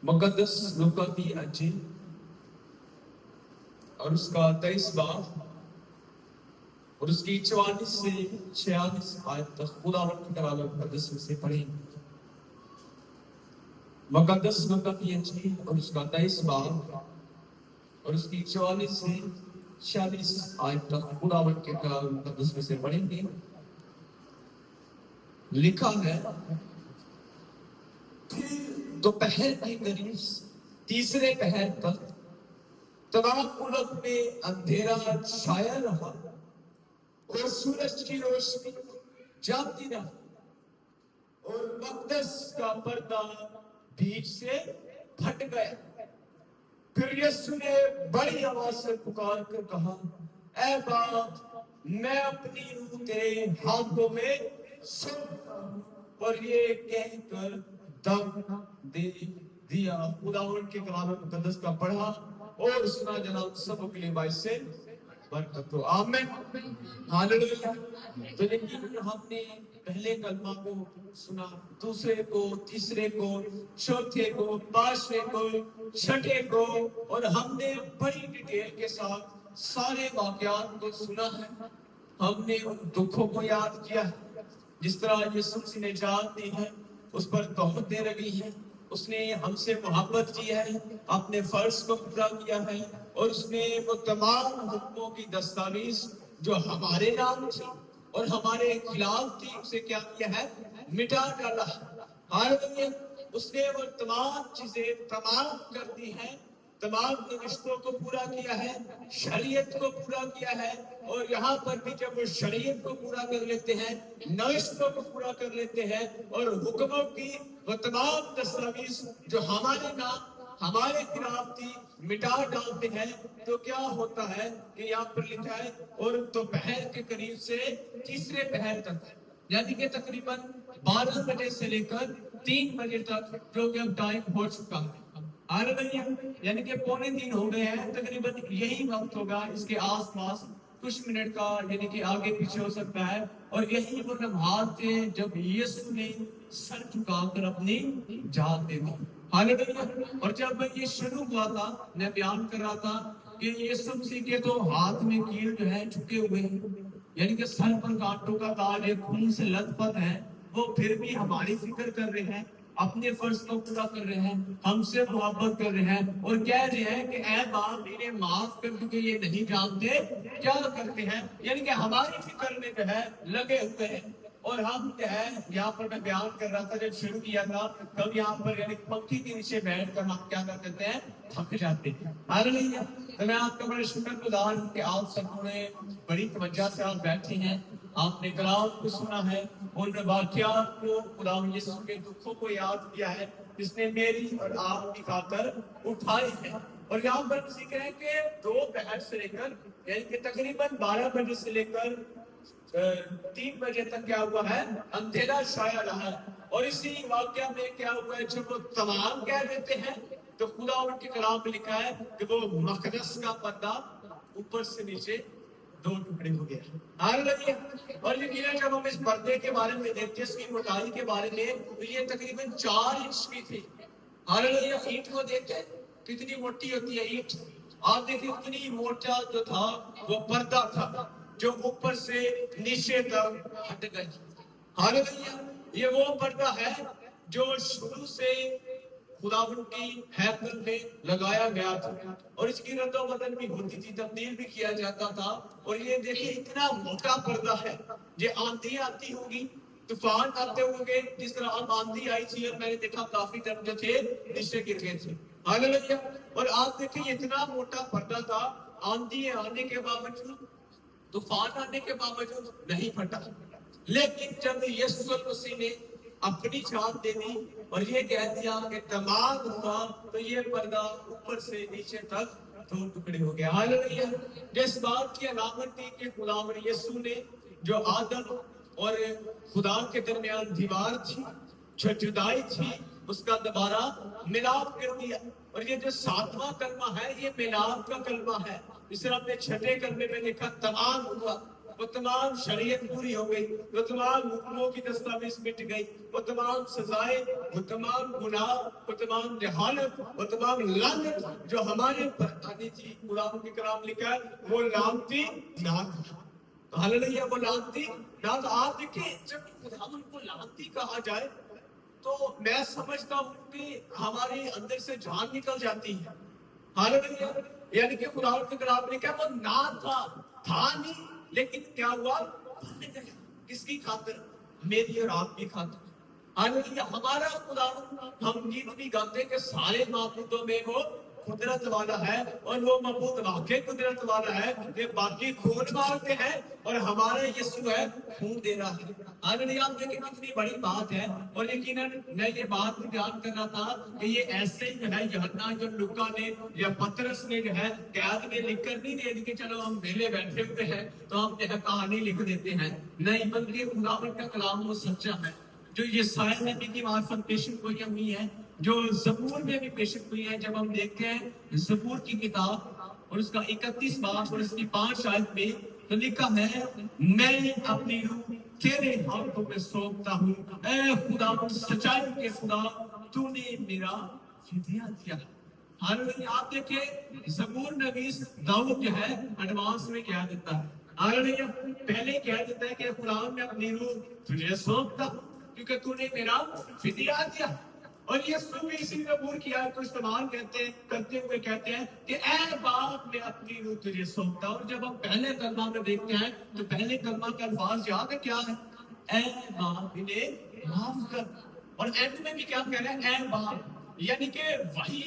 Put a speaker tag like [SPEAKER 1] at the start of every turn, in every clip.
[SPEAKER 1] मुकद्दस लूका की अंजील और उसका 23 बाब और उसकी 44 से 46 आयत तक खुदावंद की कलाम मुकद्दस में से पढ़ेंगे। मुकद्दस लूका की अंजील और उसका 23 बाब और उसकी 44 से 46 आयत तक खुदावंद के कलाम मुकद्दस में से पढ़ेंगे। लिखा है, दोपहर के करीब तीसरे पहर तक तमाम मुल्क में अंधेरा छाया रहा और सूरज की रोशनी जाती रही और मकदस का पर्दा बीच से फट गया। फिर यीशु ने बड़ी आवाज से पुकार कर कहा, ऐ बाप, मैं अपनी रूह तेरे हाथों में सौंपता हूं। और ये कहकर दम दे दिया। खुदावंद के कलाम मुकद्दस का पढ़ा और सुना जनाब सबों के लिए बाइस से बरकत हो। आमीन, हालेलुया। तो यकीनन हमने पहले कलमा को सुना, दूसरे को, तीसरे को, चौथे को, पांचवें को, छठे को, और हमने बड़ी डिटेल के साथ सारे वाकयात को सुना है। हमने उन दुखों को याद किया है, जिस तरह यीशु मसीह ने जान दी है, उस पर तोहमतें लगी हैं, उसने हमसे मोहब्बत की है, अपने फर्ज को पूरा किया है और उसने वो तमाम हुक्मों की दस्तावेज जो हमारे नाम थी और हमारे खिलाफ थी, उसे क्या किया है, मिटा डाला है। हालेलुया। उसने वो तमाम चीजें तमाम कर दी हैं, तमाम रिश्तों को पूरा किया है, शरीयत को पूरा किया है। और यहाँ पर भी जब वो शरीयत को पूरा कर लेते हैं, नविश्तों को पूरा कर लेते हैं और हुक्मों की वो तमाम दस्तावेज जो हमारे नाम हमारे खिलाफ थी मिटा डालते हैं, तो क्या होता है कि यहाँ पर लिखा है, और दोपहर के करीब से तीसरे पहर तक, यानी कि तकरीबन 12 बजे से लेकर 3 बजे तक, जो कि अब टाइम हो चुका है, यानी कि पौने 3 हो गए हैं, तकरीबन यही वक्त होगा, इसके आसपास कुछ मिनट का यानी कि आगे पीछे हो सकता है। और यही वो लम्हात थे जब यीशु ने सर झुकाकर अपनी जान दे दी। हालेलुया। और जब ये शुरू हुआ था, मैं बयान कर रहा था कि यीशु मसीह के तो हाथ में कील जो है झुके हुए हैं, यानी कि सर पर कांटों का ताज है, खून से लथपथ है, वो फिर भी हमारी फिक्र कर रहे हैं, अपने फर्ज को पूरा कर रहे हैं, हमसे मोहब्बत कर रहे हैं और कह रहे हैं कि ऐ बाप, इन्हें माफ कर, क्योंकि ये नहीं जानते क्या करते हैं। यानी कि हमारी फिक्र में जो है लगे हुए हैं। और हम जो है, यहाँ पर मैं बयान कर रहा था जब शुरू किया था, कब यहाँ पर यानी पंखी के नीचे बैठ कर हम क्या कर देते हैं, थक जाते हैं। हालेलुया। तो मैं आपका बड़े शुक्रगुजार हूं कि आप सब ने बड़ी तवज्जो से आप बैठे हैं, आपने कलाम को सुना है, उन वाकयात को, खुदा यीशु के दुखों को याद किया है, जिसने मेरी और आपकी खातर उठाई है। और यहाँ पर जिक्र है कि 2 पहर से लेकर यानी कि तकरीबन 12 बजे से लेकर 3 बजे तक क्या हुआ है, अंधेरा छाया रहा। और इसी वाक्य में क्या हुआ है, जब वो तमाम कह देते हैं, तो खुदा उनके कलाम में लिखा है कि वो मकदस का पर्दा ऊपर से नीचे 2 टुकड़े हो गया। हालेलुया। और यकीनन जब हम इस पर्दे के बारे में देखते हैं, इसकी मोटाई के बारे में, तो ये तकरीबन 4 इंच की थी। हालेलुया। ईंट को देखते कितनी मोटी होती है ईंट, आप देखिए उतनी मोटा जो था वो पर्दा था, जो ऊपर से नीचे तक हट गई। हालेलुया। ये वो पर्दा है जो शुरू से खुदावंद की हैकल में लगाया गया था और इसकी रद्दो बदल भी होती थी, तब्दील भी किया जाता था। और ये देखिए इतना मोटा पर्दा है, ये आंधी आती होगी, तूफान आते होंगे, जिस तरह अब आंधी आई थी और मैंने देखा काफी तरफ जो थे नीचे गिर गए थे। हालेलुया। और आप देखिए इतना मोटा पर्दा था, आंधी आने के बावजूद, तूफान आने के बावजूद नहीं फटा। लेकिन जब यीशु मसीह ने अपनी जान दे दी और ये कह दिया कि तमाम हुआ, तो ये पर्दा ऊपर से नीचे तक 2 टुकड़े हो गया। हालेलुया। जिस बात की अलामत थी कि खुदावंद यीशु ने जो आदम और खुदा के दरमियान दीवार थी, जो जुदाई थी, उसका दोबारा मिलाप कर दिया। और ये जो 7वां कलमा है, ये मिलाप का कलमा है। इसे हमने 6ठे कलमे में लिखा तमाम हुआ, वो तमाम शरीयत पूरी हो गई, वो तमाम हुक्मों की दस्तावेज मिट गई, वो तमाम सजाएं, वो तमाम गुनाह, वो तमाम जहालत, वो तमाम लानत जो हमारे ऊपर आनी थी, कुरान के कलाम लिखा है वो लानती ना थी। हालेलुया, वो लानती ना। तो आप देखिए जब खुदावन को लानती कहा जाए तो मैं समझता हूँ कि हमारे अंदर से जान निकल जाती है। हालेलुया, यानी कि खुदावन के कलाम ने कहा वो ना था नहीं, लेकिन क्या हुआ, बन गया। किसकी खातिर? मेरी और आपकी खातिर। हालेलुया, हमारा खुदावन, हम गीत भी गाते कि सारे माबूदों में वो कुदरत वाला है, और वो माबूद वाकई कुदरत वाला है। ये बाकी खून मारते हैं और हमारा यीशु है खून दे रहा है। हालेलुया, आप देखिए कितनी बड़ी बात है। और यकीनन मैं ये बात बयान कर रहा था कि ये ऐसे ही जो है यूहन्ना जो लूका ने या पतरस ने जो है कैद में लिख कर नहीं दे दी कि चलो हम मेले बैठे हुए हैं तो हम जो है कहानी लिख देते हैं। नहीं, बल्कि खुदावंद का कलाम वो सच्चा है जो ये शायद नबी की मार्फत पेशन गोइयां हुई है, जो ज़बूर में भी पेशन हुई है। जब हम देखते हैं ज़बूर की किताब और उसका 31 बाब और उसकी 5 आयत में तो लिखा है, मैं अपनी रूह तेरे हाथों में सौंपता हूँ, ऐ खुदा सच्चाई के खुदा, तूने मेरा फिदिया दिया। हालेलुया, आप देखिए ज़बूर नबी दाऊद जो है एडवांस में क्या देता है। हालेलुया, पहले कह देता है कि खुदा मैं अपनी रूह तुझे सौंपता हूँ क्योंकि तूने मेरा फिदिया दिया। और ये भी इसी ज़बूर की आयत को इस्तेमाल करते हुए कहते हैं कि ऐ बाप मैं अपनी रूह तुझे सौंपता हूँ। और जब हम पहले कलमा में देखते हैं तो पहले कलमा का अल्फाज याद है क्या है? ऐ बाप इन्हें माफ कर। और एंड में भी क्या कह रहे हैं? ऐ बाप, यानी कि वही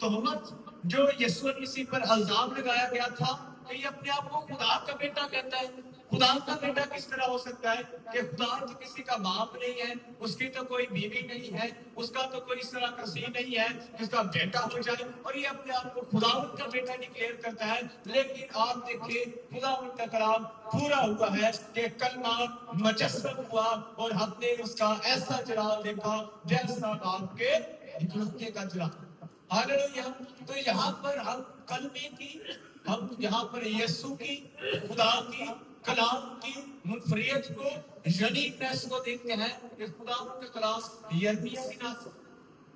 [SPEAKER 1] तोहमत जो यीशु मसीह पर इल्जाम लगाया गया था कि ये अपने आप को खुदा का बेटा कहता है। खुदा का बेटा किस तरह हो सकता है कि खुदा तो किसी का बाप नहीं है, उसकी तो कोई बीवी नहीं है, उसका तो कोई इस तरह कसी नहीं है जिसका बेटा हो जाए और ये अपने आप को खुदा का बेटा डिक्लेयर करता है। लेकिन आप देखिए खुदा का कलाम पूरा हुआ है कि कलमा मुजस्सम हुआ और हमने उसका ऐसा जलाल देखा जैसा बाप के इकलौते का जलाल। हालेलुया, तो यहाँ पर हम कलमे की, हम यहाँ पर यीशु की, खुदा की कलाम की मुनफरियत को, यूनिकनेस को देखते हैं कि खुदा का कलाम यिर्मयाह की नाम,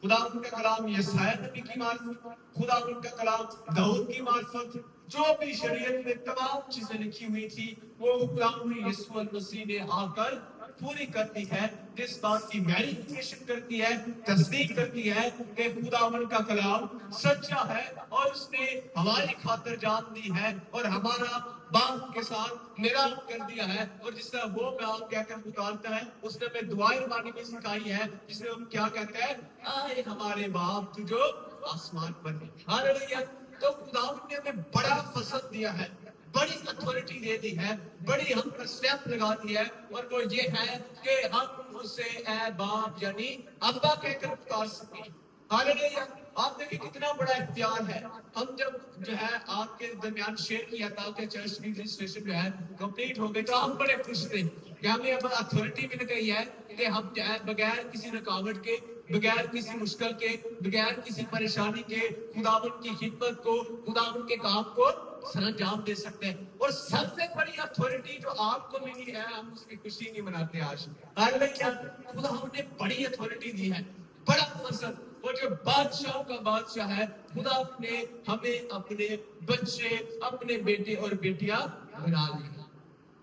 [SPEAKER 1] खुदा का कलाम यशायाह नबी की मार्फत, खुदा का कलाम दाऊद की मार्फत, जो भी शरीयत में तमाम चीजें लिखी हुई थी वो खुदा यीशु मसीह ने आकर पूरी करती है। जिस बात की वेरिफिकेशन करती है, तस्दीक करती है कि खुदावन का कलाम सच्चा है और उसने हमारी खातिर जान दी है और हमारा बाप के साथ मेरा कर दिया है। और जिस तरह वो बाप कहकर पुकारता है उसने हमें दुआएं मांगनी भी सिखाई है, जिसमें हम क्या कहते हैं, आए हमारे बाप तू जो आसमान पर है। हालेलुया, तो खुदावन ने हमें बड़ा फजल दिया है, बड़ी अथॉरिटी दे दी है, बड़ी हम पर स्टैंप लगा दी है और वो ये है कि हम उसे ए बाप यानी अब्बा कहकर पुकार सके। हालेलुया, आप देखिए कितना बड़ा इख्तियार है। हम जब जो है आपके दरमियान शेयर किया था कि चर्च रजिस्ट्रेशन जो है कंप्लीट हो गई तो हम बड़े खुश थे कि हमें अब अथॉरिटी मिल गई है कि हम जो है बगैर किसी रुकावट के, बगैर किसी मुश्किल के, बगैर किसी परेशानी के खुदावंद की खिदमत को, खुदावंद के काम को सरंजाम दे सकते हैं। और सबसे बड़ी अथॉरिटी जो आपको मिली है हम उसकी खुशी नहीं मनाते आज। हालेलुया, खुदावंद ने बड़ी अथॉरिटी दी है, बड़ा फजल। वो जो बादशाह का बादशाह है, खुदा ने हमें अपने बच्चे, अपने बेटे और बेटियां बना लिया।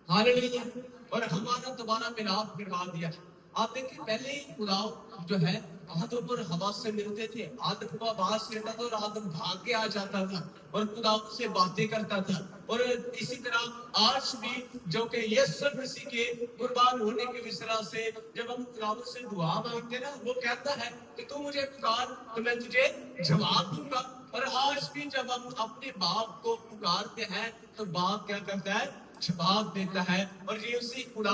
[SPEAKER 1] हालेलुया, और हमारा दोबारा मिलाप करवा दिया। आप देखिए पहले ही खुदा जो है आदम और हवा से मिलते थे, आदम को आवाज देता था और आदम भाग के आ जाता था और खुदा से बातें करता था। और इसी तरह आज भी जो कि यीशु मसीह के कुर्बान होने की वजह से जब हम खुदा से दुआ मांगते ना, वो कहता है कि तू मुझे पुकार तो मैं तुझे जवाब दूंगा। और आज भी जब हम अपने बाप को पुकारते हैं तो बाप क्या करता है, जवाब देता है। और ये उसी खुदा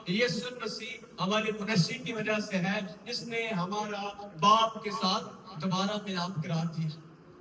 [SPEAKER 1] यीशु मसीह हमारे मुनस्सी की वजह से है जिसने हमारा बाप के साथ दोबारा मिलाप करा दिया।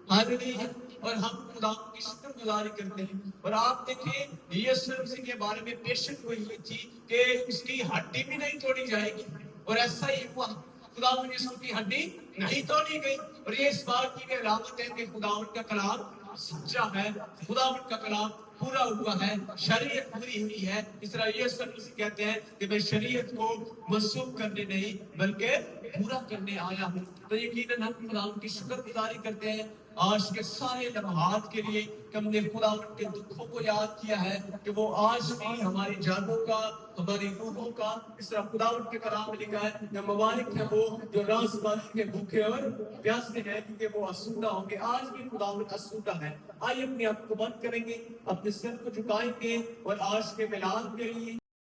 [SPEAKER 1] हालेलुया, और हम खुदा की शुक्रगुजारी करते हैं। और आप देखिए यीशु मसीह के बारे में पेशन हुई थी कि उसकी हड्डी भी नहीं तोड़ी जाएगी और ऐसा ही हुआ, खुदा यीशु की हड्डी नहीं तोड़ी गई। और ये इस बात की अलामत है कि खुदावंद का कलाम सच्चा है, खुदावंद का कलाम پورا ہوا ہے، شریعت پوری ہوئی ہے. اس طرح یہ سب اسے کہتے ہیں کہ میں شریعت کو منسوخ کرنے نہیں بلکہ پورا کرنے آیا ہوں. تو یقیناً ہم خدا کی شکر گزاری کرتے ہیں آج کے سارے لمحات کے لیے کہ ہم نے خدا کے دکھوں کو یاد کیا ہے کہ وہ آج بھی ہماری جانوں کا، ہماری روحوں کا، اس طرح خدا کے کلام میں لکھا ہے کہ مبارک ہے وہ جو راز بازی کے بھوکے اور پیاسے ہیں کیونکہ وہ آسودہ ہوں گے. آج بھی خدا آسودہ ہے. آئیے اپنے آپ کو بند کریں گے، اپنے سر کو جھکائیں گے اور آج کے ملاد کے لیے